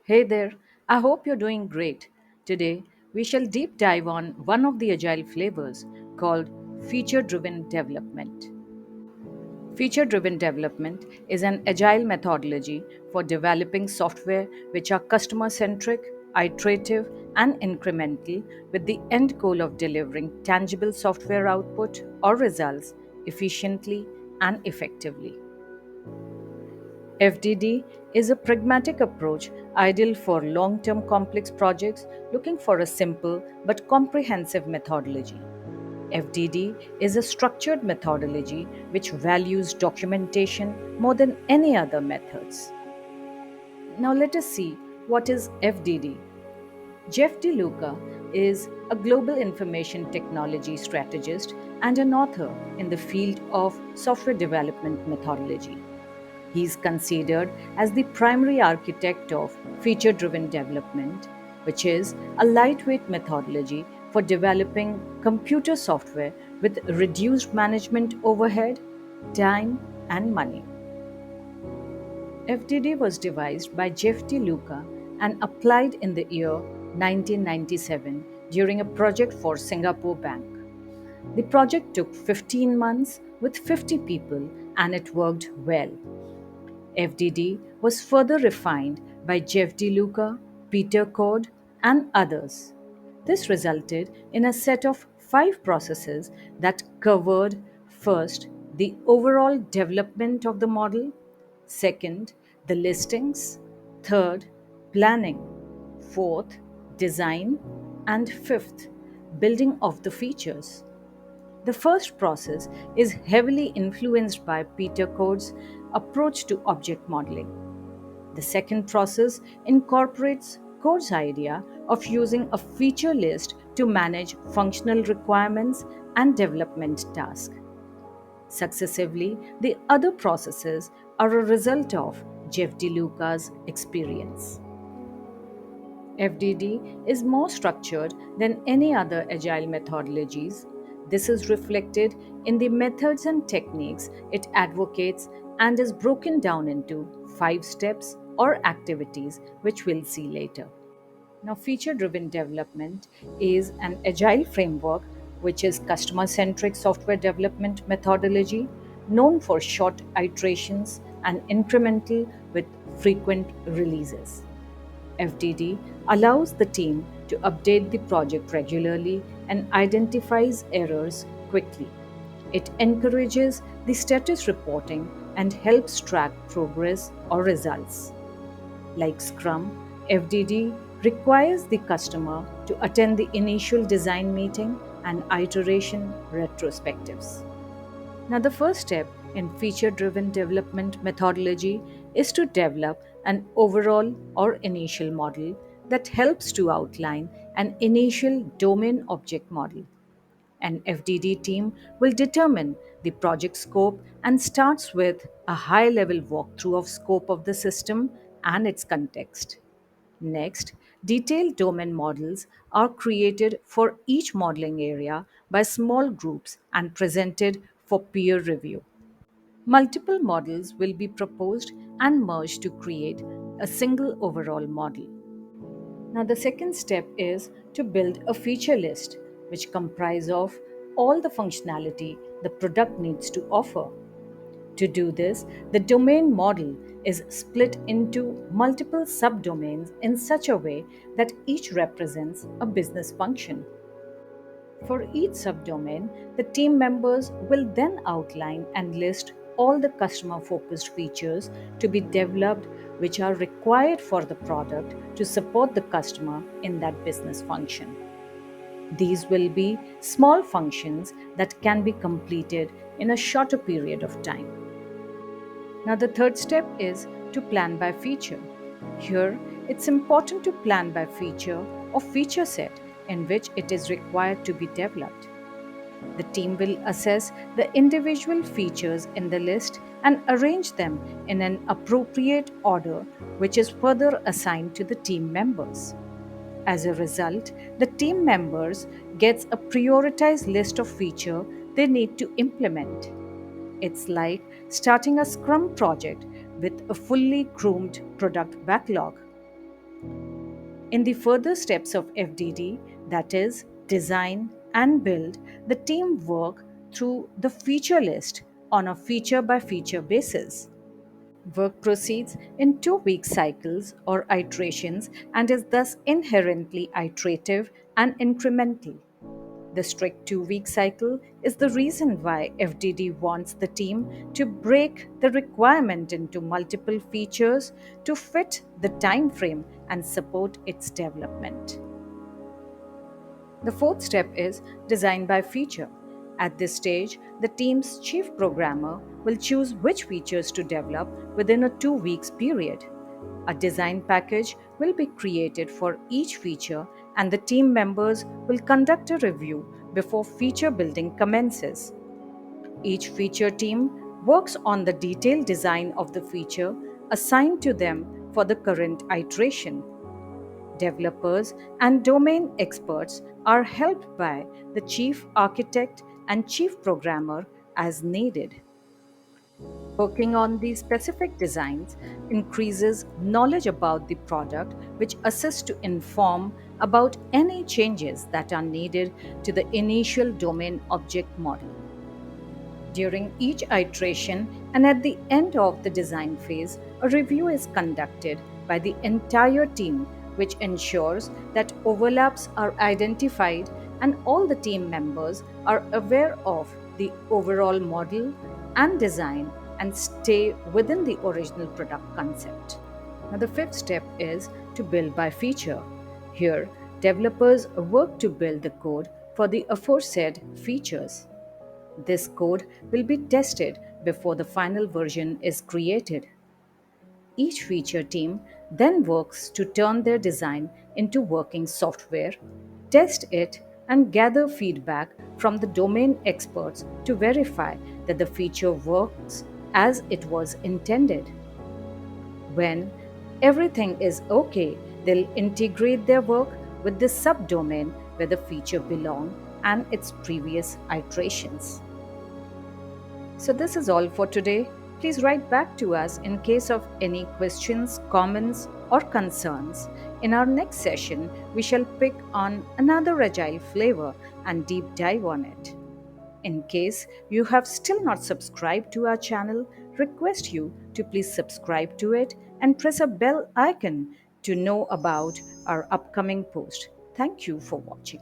Hey there, I hope you're doing great. Today, we shall deep dive on one of the agile flavors called feature driven development. Feature driven development is an agile methodology for developing software which are customer centric, iterative, and incremental with the end goal of delivering tangible software output or results efficiently and effectively. FDD is a pragmatic approach ideal for long term complex projects looking for a simple but comprehensive methodology. FDD is a structured methodology which values documentation more than any other methods. Now, let us see what is FDD. Jeff DeLuca is a global information technology strategist and an author in the field of software development methodology. He is considered as the primary architect of feature driven development, which is a lightweight methodology for developing computer software with reduced management overhead, time, and money. FDD was devised by Jeff DeLuca and applied in the year 1997 during a project for Singapore Bank. The project took 15 months with 50 people and it worked well. FDD was further refined by Jeff DeLuca, Peter Cord, and others. This resulted in a set of five processes that covered first, the overall development of the model, second, the listings, third, planning, fourth, design, and fifth, building of the features. The first process is heavily influenced by Peter Code's approach to object modeling. The second process incorporates Code's idea of using a feature list to manage functional requirements and development tasks. Successively, the other processes are a result of Jeff DeLuca's experience. FDD is more structured than any other agile methodologies. This is reflected in the methods and techniques it advocates and is broken down into five steps or activities, which we'll see later. Now, feature driven development is an agile framework which is customer centric software development methodology known for short iterations and incremental with frequent releases. FDD allows the team to update the project regularly and identifies errors quickly. It encourages the status reporting and helps track progress or results. Like Scrum, FDD requires the customer to attend the initial design meeting and iteration retrospectives. Now, the first step in feature driven development methodology is to develop an overall or initial model that helps to outline an initial domain object model. An FDD team will determine the project scope and starts with a high level walkthrough of scope of the system and its context. Next, detailed domain models are created for each modeling area by small groups and presented for peer review. Multiple models will be proposed and merged to create a single overall model. Now, the second step is to build a feature list which comprises of all the functionality the product needs to offer. To do this, the domain model is split into multiple subdomains in such a way that each represents a business function. For each subdomain, the team members will then outline and list all the customer focused features to be developed which are required for the product to support the customer in that business function. These will be small functions that can be completed in a shorter period of time. Now, the third step is to plan by feature. Here, it's important to plan by feature or feature set in which it is required to be developed. The team will assess the individual features in the list and arrange them in an appropriate order, which is further assigned to the team members. As a result, the team members gets a prioritized list of features they need to implement. It's like starting a Scrum project with a fully groomed product backlog. In the further steps of FDD, that is, design and build, the team work through the feature list on a feature by feature basis. Work proceeds in 2 week cycles or iterations and is thus inherently iterative and incremental. The strict 2 week cycle is the reason why FDD wants the team to break the requirement into multiple features to fit the time frame and support its development. The fourth step is design by feature. At this stage, the team's chief programmer will choose which features to develop within a 2 weeks period. A design package will be created for each feature, and the team members will conduct a review before feature building commences. Each feature team works on the detailed design of the feature assigned to them for the current iteration. Developers and domain experts are helped by the chief architect and chief programmer as needed. Working on these specific designs increases knowledge about the product, which assists to inform about any changes that are needed to the initial domain object model. During each iteration and at the end of the design phase, a review is conducted by the entire team, which ensures that overlaps are identified and all the team members are aware of the overall model and design and stay within the original product concept. Now, the fifth step is to build by feature. Here, developers work to build the code for the aforesaid features. This code will be tested before the final version is created. Each feature team then works to turn their design into working software, test it, and gather feedback from the domain experts to verify that the feature works as it was intended. When everything is okay, they'll integrate their work with the subdomain where the feature belongs and its previous iterations. So, this is all for today. Please write back to us in case of any questions, comments, or concerns. In our next session, we shall pick on another agile flavor and deep dive on it. In case you have still not subscribed to our channel, request you to please subscribe to it and press a bell icon to know about our upcoming post. Thank you for watching.